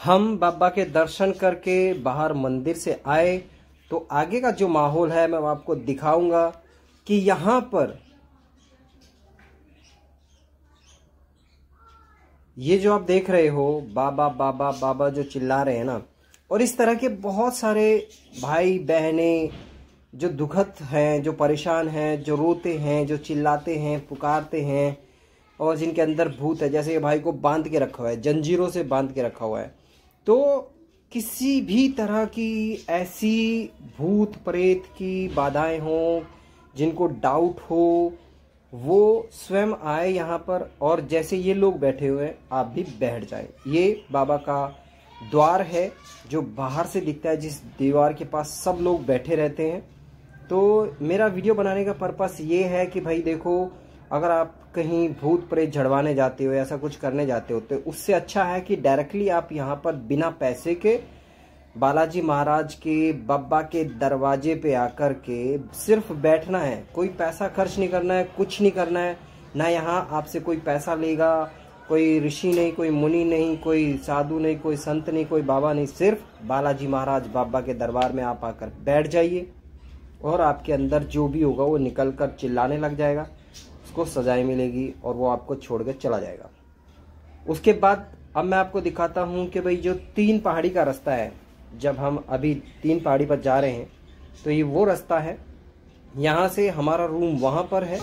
हम बाबा के दर्शन करके बाहर मंदिर से आए तो आगे का जो माहौल है मैं आपको दिखाऊंगा कि यहाँ पर ये जो आप देख रहे हो बाबा बाबा बाबा जो चिल्ला रहे हैं ना, और इस तरह के बहुत सारे भाई बहनें जो दुखद हैं, जो परेशान हैं, जो रोते हैं, जो चिल्लाते हैं, पुकारते हैं और जिनके अंदर भूत है, जैसे ये भाई को बांध के रखा हुआ है, जंजीरों से बांध के रखा हुआ है। तो किसी भी तरह की ऐसी भूत प्रेत की बाधाएं हों, जिनको डाउट हो, वो स्वयं आए यहाँ पर और जैसे ये लोग बैठे हुए हैं आप भी बैठ जाएं। ये बाबा का द्वार है जो बाहर से दिखता है, जिस दीवार के पास सब लोग बैठे रहते हैं। तो मेरा वीडियो बनाने का पर्पस ये है कि भाई देखो, अगर आप कहीं भूत प्रेत झड़वाने जाते हो, ऐसा कुछ करने जाते हो, तो उससे अच्छा है कि डायरेक्टली आप यहाँ पर बिना पैसे के बालाजी महाराज के बाबा के दरवाजे पे आकर के सिर्फ बैठना है। कोई पैसा खर्च नहीं करना है, कुछ नहीं करना है ना। यहाँ आपसे कोई पैसा लेगा, कोई ऋषि नहीं, कोई मुनि नहीं, कोई साधु नहीं, कोई संत नहीं, कोई बाबा नहीं। सिर्फ बालाजी महाराज बाबा के दरबार में आप आकर बैठ जाइए और आपके अंदर जो भी होगा वो निकल कर चिल्लाने लग जाएगा, उसको सजाएं मिलेगी और वो आपको छोड़ कर चला जाएगा। उसके बाद अब मैं आपको दिखाता हूँ कि भाई जो 3 पहाड़ी का रास्ता है, जब हम अभी 3 पहाड़ी पर जा रहे हैं तो ये वो रास्ता है। यहाँ से हमारा रूम वहाँ पर है।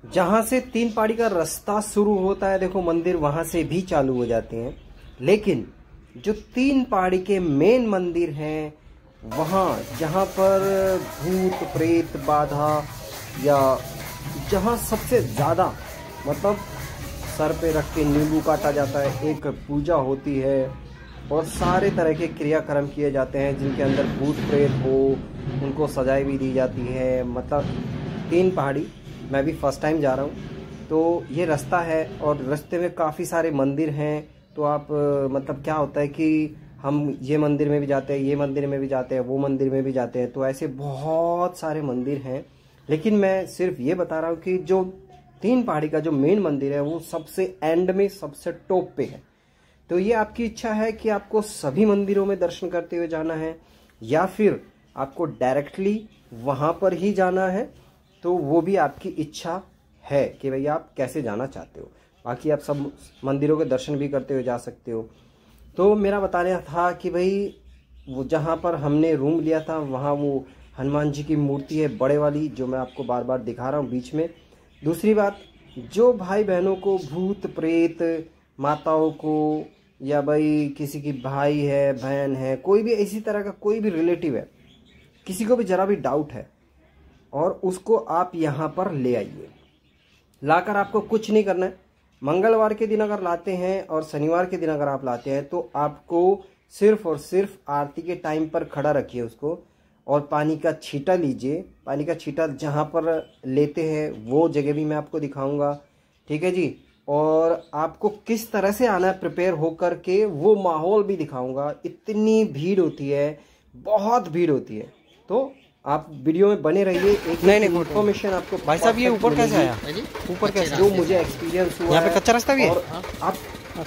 जहाँ से 3 पहाड़ी का रास्ता शुरू होता है, देखो मंदिर वहां से भी चालू हो जाते हैं। लेकिन जो 3 पहाड़ी के मेन मंदिर हैं, वहाँ जहाँ पर भूत प्रेत बाधा या जहाँ सबसे ज़्यादा मतलब सर पे रख के नींबू काटा जाता है, एक पूजा होती है और सारे तरह के क्रियाक्रम किए जाते हैं जिनके अंदर भूत प्रेत हो, उनको सजाई भी दी जाती है। मतलब 3 पहाड़ी मैं भी फर्स्ट टाइम जा रहा हूँ, तो ये रास्ता है और रास्ते में काफ़ी सारे मंदिर हैं। तो आप मतलब क्या होता है कि हम ये मंदिर में भी जाते हैं, ये मंदिर में भी जाते हैं, वो मंदिर में भी जाते हैं, तो ऐसे बहुत सारे मंदिर हैं। लेकिन मैं सिर्फ ये बता रहा हूँ कि जो 3 पहाड़ी का जो मेन मंदिर है वो सबसे एंड में, सबसे टॉप पे है। तो ये आपकी इच्छा है कि आपको सभी मंदिरों में दर्शन करते हुए जाना है या फिर आपको डायरेक्टली वहाँ पर ही जाना है, तो वो भी आपकी इच्छा है कि भैया आप कैसे जाना चाहते हो। बाकी आप सब मंदिरों के दर्शन भी करते हुए जा सकते हो। तो मेरा बताना था कि भाई वो जहाँ पर हमने रूम लिया था वहाँ वो हनुमान जी की मूर्ति है बड़े वाली, जो मैं आपको बार बार दिखा रहा हूँ बीच में। दूसरी बात, जो भाई बहनों को भूत प्रेत, माताओं को या भाई किसी की भाई है, बहन है, कोई भी इसी तरह का कोई भी रिलेटिव है, किसी को भी जरा भी डाउट है और उसको आप यहाँ पर ले आइए। लाकर आपको कुछ नहीं करना है। मंगलवार के दिन अगर लाते हैं और शनिवार के दिन अगर आप लाते हैं तो आपको सिर्फ और सिर्फ आरती के टाइम पर खड़ा रखिए उसको और पानी का छींटा लीजिए। पानी का छींटा जहाँ पर लेते हैं वो जगह भी मैं आपको दिखाऊंगा, ठीक है जी। और आपको किस तरह से आना है प्रिपेयर होकर के वो माहौल भी दिखाऊंगा। इतनी भीड़ होती है, बहुत भीड़ होती है, तो आप वीडियो में बने रहिए। एक नई इन्फॉर्मेशन आपको। भाई साहब ये ऊपर कैसे आया? ऊपर कैसे? जो मुझे एक्सपीरियंस हुआ, यहाँ पे कच्चा रास्ता भी है। और आप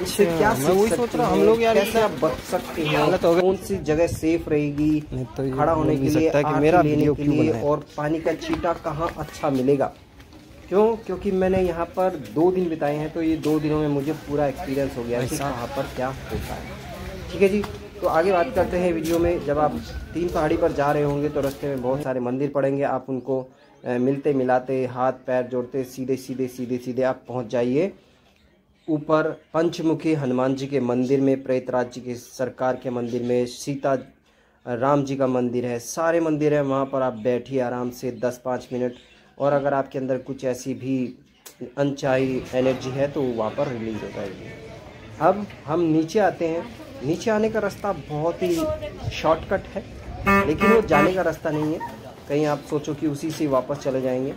इससे क्या मैं वही सोच रहा हूँ, हम लोग यार कैसे आप बच सकते हैं, कौन सी जगह सेफ रहेगी खड़ा होने के लिए, मेरा लेने के लिए, और पानी का छींटा कहाँ अच्छा मिलेगा। क्यों? क्योंकि मैंने यहाँ पर 2 दिन बिताए हैं, तो ये 2 दिनों में मुझे पूरा एक्सपीरियंस हो गया है कि कहाँ पर क्या होता है। ठीक है जी, तो आगे बात करते हैं वीडियो में। जब आप 3 पहाड़ी पर जा रहे होंगे तो रास्ते में बहुत सारे मंदिर पड़ेंगे, आप उनको मिलते मिलाते, हाथ पैर जोड़ते सीधे सीधे सीधे सीधे आप पहुंच जाइए ऊपर पंचमुखी हनुमान जी के मंदिर में, प्रेतराज जी की सरकार के मंदिर में, सीता राम जी का मंदिर है, सारे मंदिर हैं। वहाँ पर आप बैठिए आराम से 10-5 मिनट, और अगर आपके अंदर कुछ ऐसी भी अनचाही एनर्जी है तो वहाँ पर रिलीज हो जाएगी। अब हम नीचे आते हैं। नीचे आने का रास्ता बहुत ही शॉर्टकट है, लेकिन वो जाने का रास्ता नहीं है। कहीं आप सोचो कि उसी से वापस चले जाएंगे,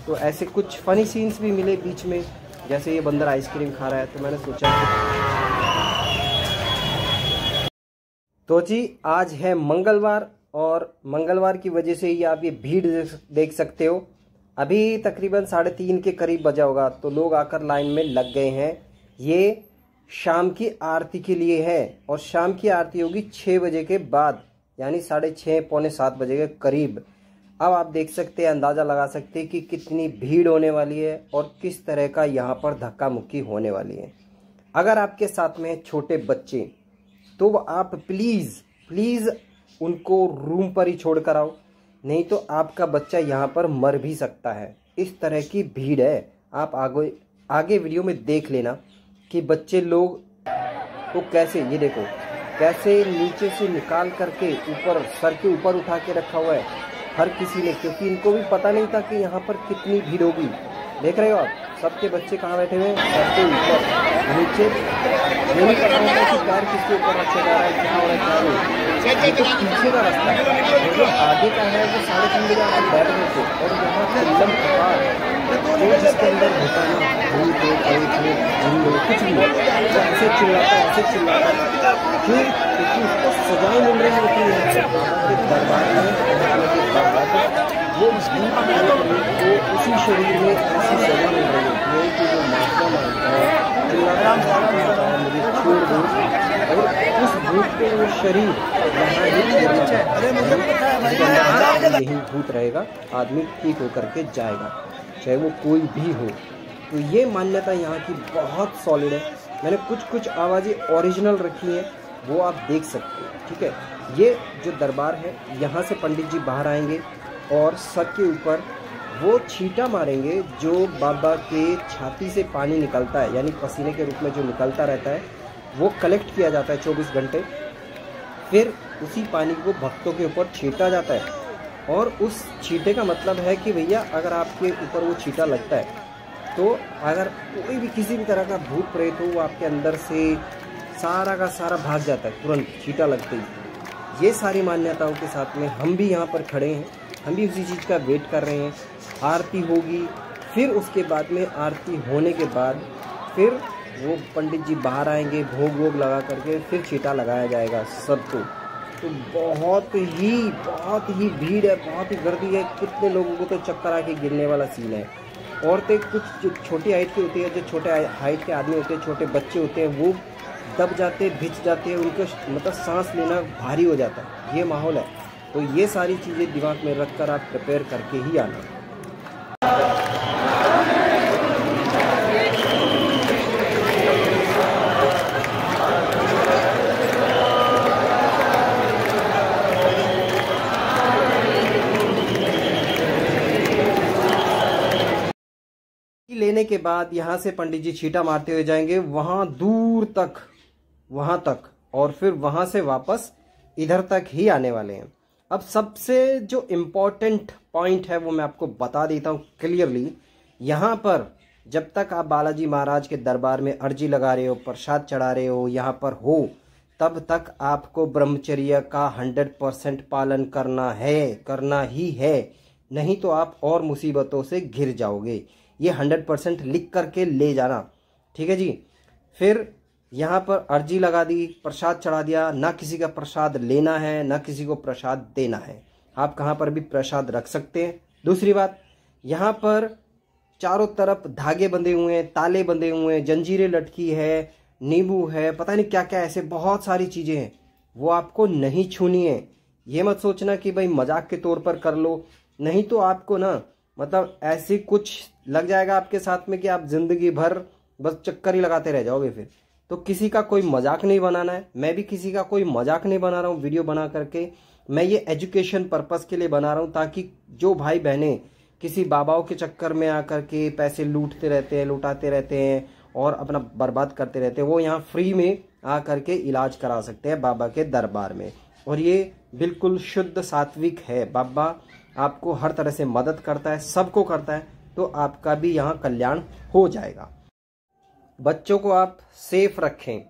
तो ऐसे कुछ फ़नी सीन्स भी मिले बीच में। जैसे ये बंदर आइसक्रीम खा रहा है, तो मैंने सोचा तो जी आज है मंगलवार, और मंगलवार की वजह से ही आप ये भीड़ देख सकते हो। अभी तकरीबन 3:30 के करीब बजा होगा, तो लोग आकर लाइन में लग गए हैं। ये शाम की आरती के लिए है, और शाम की आरती होगी 6 बजे के बाद, यानी 6:30 पौने 7 बजे के करीब। अब आप देख सकते हैं, अंदाज़ा लगा सकते हैं कि कितनी भीड़ होने वाली है और किस तरह का यहाँ पर धक्का मुक्की होने वाली है। अगर आपके साथ में छोटे बच्चे, तो आप प्लीज़ उनको रूम पर ही छोड़ कर आओ, नहीं तो आपका बच्चा यहाँ पर मर भी सकता है। इस तरह की भीड़ है। आप आगे वीडियो में देख लेना कि बच्चे लोग तो कैसे, ये देखो कैसे नीचे से निकाल करके ऊपर, सर के ऊपर उठा के रखा हुआ है हर किसी ने, क्योंकि इनको भी पता नहीं था कि यहाँ पर कितनी भीड़ होगी। देख रहे हो आप, सबके बच्चे कहाँ बैठे हुए हैं, सर के ऊपर, नीचे ये नहीं पता होता कि पैर किसके ऊपर रखा जा रहा है, क्या हो रहा है क्या नहीं। ये तो पीछे का रास्ता है, और जो आगे का है वो 3:30 बजे आप बैठ गए थे, और यहाँ चिल्लम तो जिसके अंदर होता है ना भूत कुछ भी, तो ऐसे चिल्लाता है। क्यों? क्योंकि उसको सजाएं मिल रही होती है दरबार में, वो उसी शरीर में ऐसी सजा मिल रही होती है कि वो माफिया मांगता है, चिल्लाता है मुझे छोड़ दो, और उस भूत को वो शरीर यही भूत रहेगा, आदमी ठीक होकर के जाएगा, चाहे वो कोई भी हो। तो ये मान्यता यहाँ की बहुत सॉलिड है। मैंने कुछ आवाज़ें ओरिजिनल रखी हैं, वो आप देख सकते हो, ठीक है। ये जो दरबार है, यहाँ से पंडित जी बाहर आएंगे और सर के ऊपर वो छींटा मारेंगे, जो बाबा के छाती से पानी निकलता है, यानी पसीने के रूप में जो निकलता रहता है, वो कलेक्ट किया जाता है 24 घंटे। फिर उसी पानी को भक्तों के ऊपर छींटा जाता है, और उस छींटे का मतलब है कि भैया अगर आपके ऊपर वो छींटा लगता है, तो अगर कोई भी किसी भी तरह का भूत प्रेत हो, वो आपके अंदर से सारा का सारा भाग जाता है तुरंत छींटा लगते ही। ये सारी मान्यताओं के साथ में हम भी यहाँ पर खड़े हैं, हम भी उसी चीज़ का वेट कर रहे हैं। आरती होगी, फिर उसके बाद में आरती होने के बाद फिर वो पंडित जी बाहर आएंगे, भोग लगा करके फिर छींटा लगाया जाएगा सबको। तो बहुत ही भीड़ है, बहुत ही गर्दी है। कितने लोगों को तो चक्कर आके गिरने वाला सीन है। औरतें कुछ जो छोटी हाइट की होती है, जो छोटे हाइट के आदमी होते हैं, छोटे बच्चे होते हैं, वो दब जाते, भिज जाते हैं, उनको मतलब सांस लेना भारी हो जाता है। ये माहौल है। तो ये सारी चीज़ें दिमाग में रख कर आप प्रिपेयर करके ही आना। लेने के बाद यहाँ से पंडित जी छींटा मारते हुए जाएंगे वहां दूर तक, वहां तक, और फिर वहां से वापस इधर तक ही आने वाले हैं। अब सबसे जो इम्पोर्टेंट पॉइंट है वो मैं आपको बता देता हूँ क्लियरली। यहाँ पर जब तक आप बालाजी महाराज के दरबार में अर्जी लगा रहे हो, प्रसाद चढ़ा रहे हो, यहाँ पर हो, तब तक आपको ब्रह्मचर्य का 100% पालन करना ही है, नहीं तो आप और मुसीबतों से घिर जाओगे। ये 100% लिख करके ले जाना, ठीक है जी। फिर यहाँ पर अर्जी लगा दी, प्रसाद चढ़ा दिया, ना किसी का प्रसाद लेना है ना किसी को प्रसाद देना है। आप कहाँ पर भी प्रसाद रख सकते हैं। दूसरी बात, यहाँ पर चारों तरफ धागे बंधे हुए हैं, ताले बंधे हुए हैं, जंजीरें लटकी है, नींबू है, पता नहीं क्या क्या, ऐसे बहुत सारी चीज़ें हैं, वो आपको नहीं छूनी है। ये मत सोचना कि भाई मजाक के तौर पर कर लो, नहीं तो आपको ना मतलब ऐसे कुछ लग जाएगा आपके साथ में कि आप जिंदगी भर बस चक्कर ही लगाते रह जाओगे। फिर तो किसी का कोई मजाक नहीं बनाना है, मैं भी किसी का कोई मजाक नहीं बना रहा हूँ वीडियो बना करके। मैं ये एजुकेशन पर्पस के लिए बना रहा हूँ, ताकि जो भाई बहनें किसी बाबाओं के चक्कर में आकर के पैसे लुटाते रहते हैं और अपना बर्बाद करते रहते हैं, वो यहाँ फ्री में आकर के इलाज करा सकते हैं बाबा के दरबार में। और ये बिल्कुल शुद्ध सात्विक है। बाबा आपको हर तरह से मदद करता है, सबको करता है, तो आपका भी यहाँ कल्याण हो जाएगा। बच्चों को आप सेफ रखें,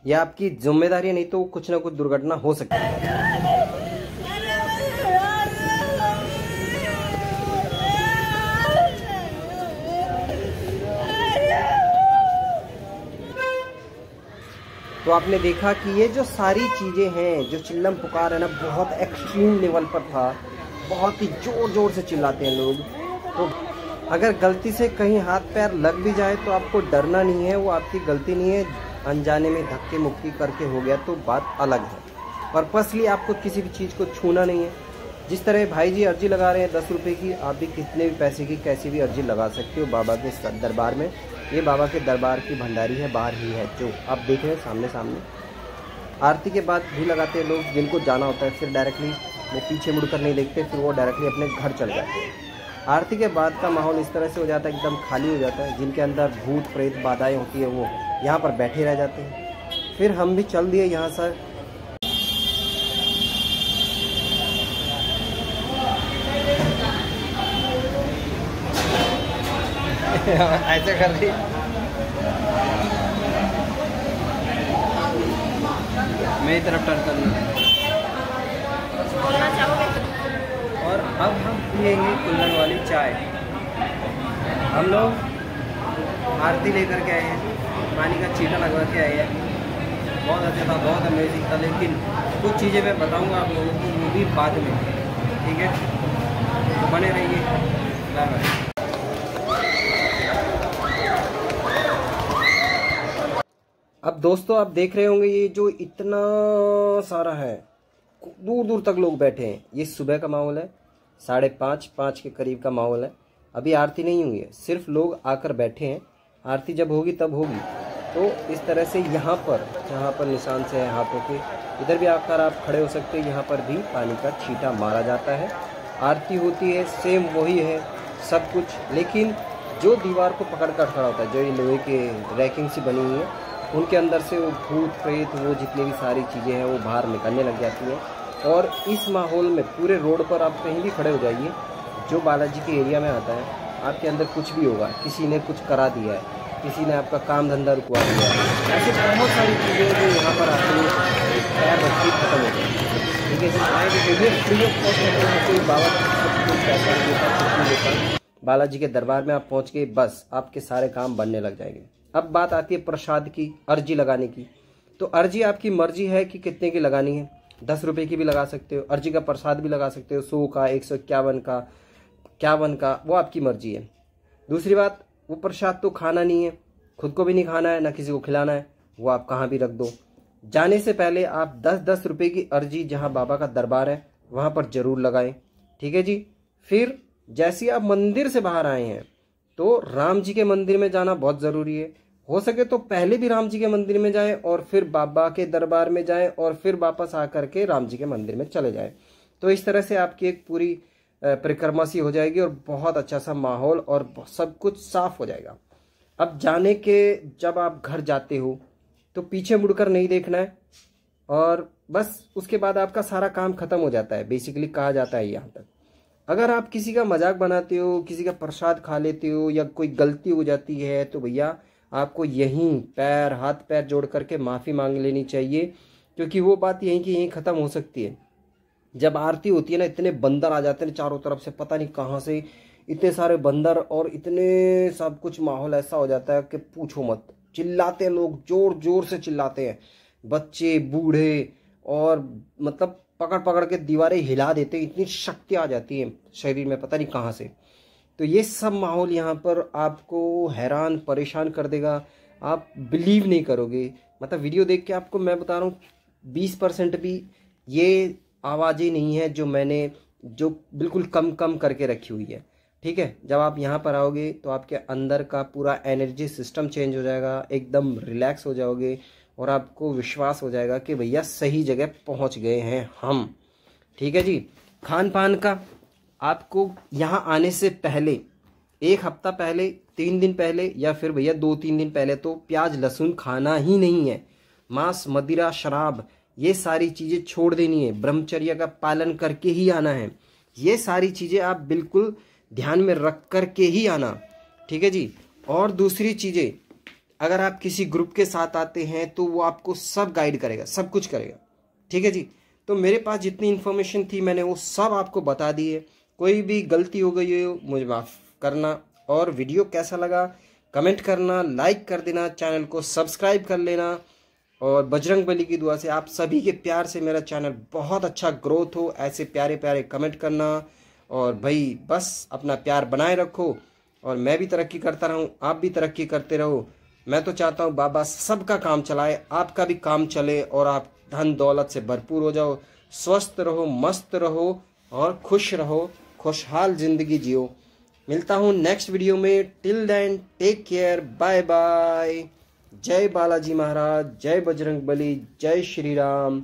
यह आपकी जिम्मेदारी है, नहीं तो कुछ ना कुछ दुर्घटना हो सकती है। तो आपने देखा कि ये जो सारी चीज़ें हैं, जो चिल्लम पुकार है ना, बहुत एक्सट्रीम लेवल पर था, बहुत ही ज़ोर ज़ोर से चिल्लाते हैं लोग। तो अगर गलती से कहीं हाथ पैर लग भी जाए तो आपको डरना नहीं है, वो आपकी गलती नहीं है, अनजाने में धक्के मुक्की करके हो गया तो बात अलग है। पर्पसली आपको किसी भी चीज़ को छूना नहीं है। जिस तरह भाई जी अर्जी लगा रहे हैं 10 रुपये की, आप भी कितने भी पैसे की कैसी भी अर्जी लगा सकते हो बाबा के दरबार में। ये बाबा के दरबार की भंडारी है, बाहर ही है जो आप देख रहे हैं सामने सामने। आरती के बाद भी लगाते हैं लोग, जिनको जाना होता है फिर डायरेक्टली वो पीछे मुड़कर नहीं देखते, फिर वो डायरेक्टली अपने घर चल जाते हैं। आरती के बाद का माहौल इस तरह से हो जाता है, एकदम खाली हो जाता है। जिनके अंदर भूत प्रेत बाधाएँ होती है वो यहाँ पर बैठे रह जाते हैं। फिर हम भी चल दिए यहाँ से। ऐसे कर रही मेरी तरफ टर्न कर ली। और अब हम पिएंगे कुल्हड़ वाली चाय। हम लोग आरती लेकर के आए हैं, पानी का छींटा लगवा के आए हैं। बहुत अच्छा था, बहुत अमेजिंग था, लेकिन कुछ चीज़ें मैं बताऊंगा आप लोगों को वो भी बाद में, ठीक है? तो बने रहिए। Bye bye. अब दोस्तों आप देख रहे होंगे ये जो इतना सारा है, दूर दूर तक लोग बैठे हैं। ये सुबह का माहौल है, 5:30 के करीब का माहौल है। अभी आरती नहीं हुई है, सिर्फ लोग आकर बैठे हैं। आरती जब होगी तब होगी। तो इस तरह से यहाँ पर जहाँ पर निशान से है हाथों के, इधर भी आकर आप खड़े हो सकते हैं। यहाँ पर भी पानी का छींटा मारा जाता है। आरती होती है, सेम वही है सब कुछ, लेकिन जो दीवार को पकड़ कर खड़ा होता है, जो ये लोहे के रैकिंग सी बनी हुई है, उनके अंदर से वो भूत प्रेत वो जितनी भी सारी चीज़ें हैं वो बाहर निकलने लग जाती हैं। और इस माहौल में पूरे रोड पर आप कहीं भी खड़े हो जाइए, जो बालाजी के एरिया में आता है, आपके अंदर कुछ भी होगा। किसी ने कुछ करा दिया है, किसी ने आपका काम धंधा रुकवा दिया है, ऐसे बहुत सारी चीज़ें जो यहाँ पर आती हैं पैर रखी खत्म हो जाती है। ठीक है जी, फ्री ऑफ कॉस्ट कोई बाबा पैसा नहीं देता। बालाजी के दरबार में आप पहुँच के बस आपके सारे काम बनने लग जाएंगे। अब बात आती है प्रसाद की, अर्जी लगाने की। तो अर्जी आपकी मर्जी है कि कितने की लगानी है। 10 रुपये की भी लगा सकते हो, अर्जी का प्रसाद भी लगा सकते हो, 100 का, 151 का, 51 का, वो आपकी मर्जी है। दूसरी बात, वो प्रसाद तो खाना नहीं है, खुद को भी नहीं खाना है, ना किसी को खिलाना है, वो आप कहाँ भी रख दो। जाने से पहले आप 10-10 रुपये की अर्जी जहाँ बाबा का दरबार है वहाँ पर जरूर लगाएं। ठीक है जी। फिर जैसे आप मंदिर से बाहर आए हैं तो राम जी के मंदिर में जाना बहुत ज़रूरी है। हो सके तो पहले भी राम जी के मंदिर में जाएं और फिर बाबा के दरबार में जाएं और फिर वापस आकर के राम जी के मंदिर में चले जाएं। तो इस तरह से आपकी एक पूरी परिक्रमा सी हो जाएगी और बहुत अच्छा सा माहौल और सब कुछ साफ हो जाएगा। अब जाने के जब आप घर जाते हो तो पीछे मुड़कर नहीं देखना है और बस उसके बाद आपका सारा काम खत्म हो जाता है। बेसिकली कहा जाता है यहाँ तक। अगर आप किसी का मजाक बनाते हो, किसी का प्रसाद खा लेते हो या कोई गलती हो जाती है तो भैया आपको यहीं हाथ पैर जोड़ करके माफ़ी मांग लेनी चाहिए, क्योंकि वो बात यहीं की यहीं ख़त्म हो सकती है। जब आरती होती है ना, इतने बंदर आ जाते हैं चारों तरफ से, पता नहीं कहाँ से इतने सारे बंदर और इतने सब कुछ माहौल ऐसा हो जाता है कि पूछो मत। चिल्लाते हैं लोग, जोर जोर से चिल्लाते हैं, बच्चे बूढ़े, और मतलब पकड़ पकड़ के दीवारें हिला देते हैं। इतनी शक्ति आ जाती है शरीर में, पता नहीं कहाँ से। तो ये सब माहौल यहाँ पर आपको हैरान परेशान कर देगा। आप बिलीव नहीं करोगे, मतलब वीडियो देख के आपको मैं बता रहा हूँ 20% भी ये आवाज़ें नहीं है जो मैंने जो बिल्कुल कम करके रखी हुई है। ठीक है, जब आप यहाँ पर आओगे तो आपके अंदर का पूरा एनर्जी सिस्टम चेंज हो जाएगा, एकदम रिलैक्स हो जाओगे और आपको विश्वास हो जाएगा कि भैया सही जगह पहुँच गए हैं हम। ठीक है जी। खान पान का आपको यहाँ आने से पहले 1 हफ्ता पहले, 3 दिन पहले या फिर भैया 2-3 दिन पहले तो प्याज लहसुन खाना ही नहीं है। मांस मदिरा शराब ये सारी चीज़ें छोड़ देनी है। ब्रह्मचर्य का पालन करके ही आना है। ये सारी चीज़ें आप बिल्कुल ध्यान में रख कर के ही आना। ठीक है जी। और दूसरी चीज़ें, अगर आप किसी ग्रुप के साथ आते हैं तो वो आपको सब गाइड करेगा, सब कुछ करेगा। ठीक है जी। तो मेरे पास जितनी इन्फॉर्मेशन थी मैंने वो सब आपको बता दी है। कोई भी गलती हो गई हो मुझे माफ़ करना। और वीडियो कैसा लगा कमेंट करना, लाइक कर देना, चैनल को सब्सक्राइब कर लेना और बजरंग बली की दुआ से, आप सभी के प्यार से मेरा चैनल बहुत अच्छा ग्रोथ हो। ऐसे प्यारे प्यारे कमेंट करना और भाई बस अपना प्यार बनाए रखो और मैं भी तरक्की करता रहूं, आप भी तरक्की करते रहो। मैं तो चाहता हूं बाबा सबका काम चलाए, आपका भी काम चले और आप धन दौलत से भरपूर हो जाओ, स्वस्थ रहो, मस्त रहो और खुश रहो, खुशहाल जिंदगी जियो। मिलता हूँ नेक्स्ट वीडियो में। Till then take care, bye bye. जय बालाजी महाराज, जय बजरंग बली, जय श्री राम।